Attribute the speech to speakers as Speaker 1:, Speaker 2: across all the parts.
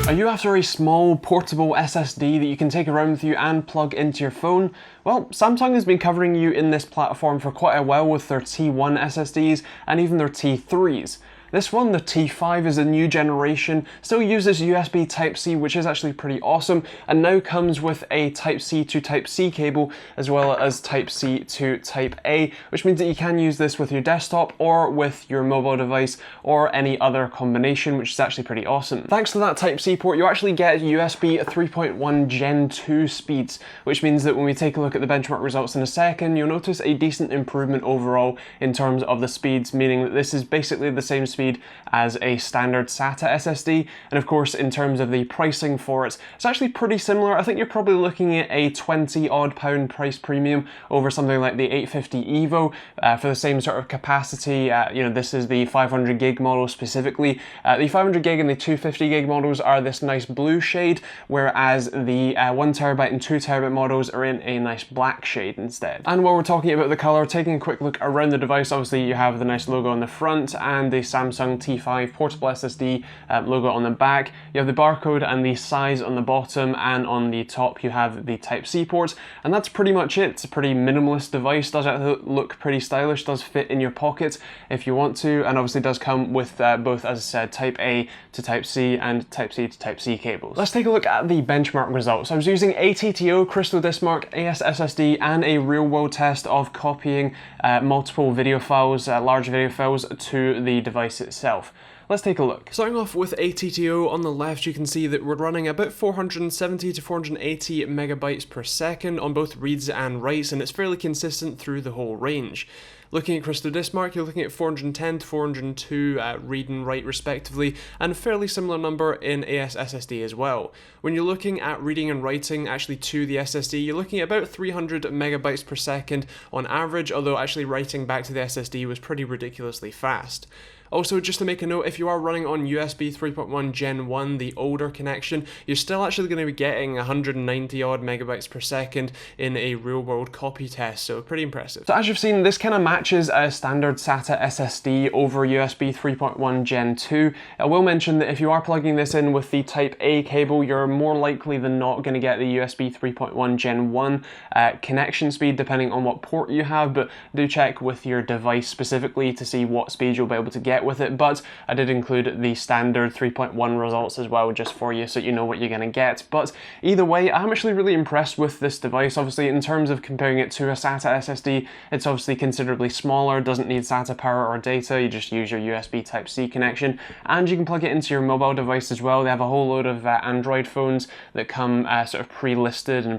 Speaker 1: Are you after a small portable SSD that you can take around with you and plug into your phone? Well, Samsung has been covering you in this platform for quite a while with their T1 SSDs and even their T3s. This one, the T5, is a new generation, still uses USB Type-C, which is actually pretty awesome, and now comes with a Type-C to Type-C cable, as well as Type-C to Type-A, which means that you can use this with your desktop or with your mobile device or any other combination, which is actually pretty awesome. Thanks to that Type-C port, you actually get USB 3.1 Gen 2 speeds, which means that when we take a look at the benchmark results in a second, you'll notice a decent improvement overall in terms of the speeds, meaning that this is basically the same speed as a standard SATA SSD, and of course in terms of the pricing for it, it's actually pretty similar. I think you're probably looking at a £20 price premium over something like the 850 EVO for the same sort of capacity. This is the 500 gig model specifically. The 500 gig and the 250 gig models are this nice blue shade, whereas the 1TB and 2TB models are in a nice black shade instead. And while we're talking about the color, taking a quick look around the device, obviously you have the nice logo on the front and the Samsung T5 portable SSD logo on the back. You have the barcode and the size on the bottom, and on the top you have the Type-C ports, and that's pretty much it. It's a pretty minimalist device, does look pretty stylish, does fit in your pocket if you want to, and obviously does come with both, as I said, Type-A to Type-C and Type-C to Type-C cables. Let's take a look at the benchmark results. I was using ATTO, Crystal Disk Mark, AS SSD, and a real-world test of copying multiple video files, large video files, to the device itself. Let's take a look. Starting off with ATTO on the left, you can see that we're running about 470 to 480 megabytes per second on both reads and writes, and it's fairly consistent through the whole range. Looking at Crystal Disk Mark, you're looking at 410 to 402 read and write respectively, and a fairly similar number in AS SSD as well. When you're looking at reading and writing actually to the SSD, you're looking at about 300 megabytes per second on average, although actually writing back to the SSD was pretty ridiculously fast. Also, just to make a note, if you are running on USB 3.1 Gen 1, the older connection, you're still actually going to be getting 190 odd megabytes per second in a real-world copy test, so pretty impressive. So as you've seen, this kind of matches a standard SATA SSD over USB 3.1 Gen 2. I will mention that if you are plugging this in with the Type-A cable, you're more likely than not going to get the USB 3.1 Gen 1 connection speed, depending on what port you have, but do check with your device specifically to see what speed you'll be able to get with it. But I did include the standard 3.1 results as well, just for you so you know what you're going to get. But either way, I'm actually really impressed with this device. Obviously, in terms of comparing it to a SATA SSD, it's obviously considerably smaller, doesn't need SATA power or data, you just use your USB Type-C connection, and you can plug it into your mobile device as well. They have a whole load of Android phones that come sort of pre-listed and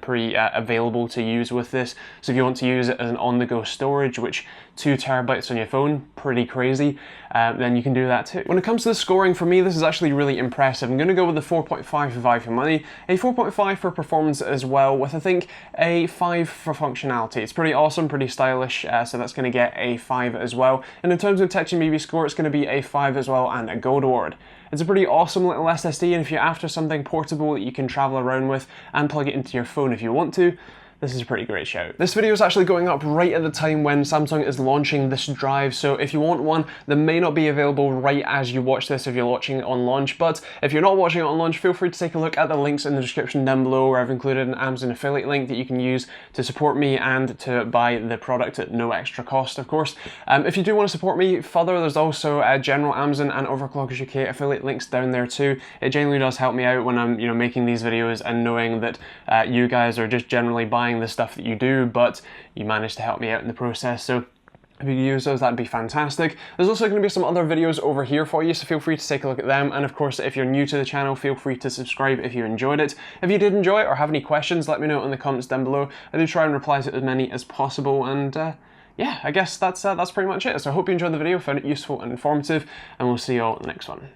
Speaker 1: available to use with this. So if you want to use it as an on-the-go storage, which 2 terabytes on your phone, pretty crazy, then you can do that too. When it comes to the scoring, for me, this is actually really impressive. I'm going to go with the 4.5 for value for money, a 4.5 for performance as well, with I think a 5 for functionality. It's pretty awesome, pretty stylish, so that's going to get a 5 as well. And in terms of TechteamGB score, it's going to be a 5 as well and a gold award. It's a pretty awesome little SSD, and if you're after something portable that you can travel around with and plug it into your phone if you want to, this is a pretty great shout. This video is actually going up right at the time when Samsung is launching this drive, so if you want one, they may not be available right as you watch this if you're watching it on launch, but if you're not watching it on launch, feel free to take a look at the links in the description down below, where I've included an Amazon affiliate link that you can use to support me and to buy the product at no extra cost, of course. If you do want to support me further, there's also general Amazon and Overclockers UK affiliate links down there too. It genuinely does help me out when I'm making these videos and knowing that you guys are just generally buying the stuff that you do, but you managed to help me out in the process. So if you use those, that'd be fantastic. There's also going to be some other videos over here for you, so feel free to take a look at them. And of course, if you're new to the channel, feel free to subscribe if you enjoyed it. If you did enjoy it or have any questions, let me know in the comments down below. I do try and reply to as many as possible, and yeah, I guess that's pretty much it. So I hope you enjoyed the video, found it useful and informative, and we'll see you all in the next one.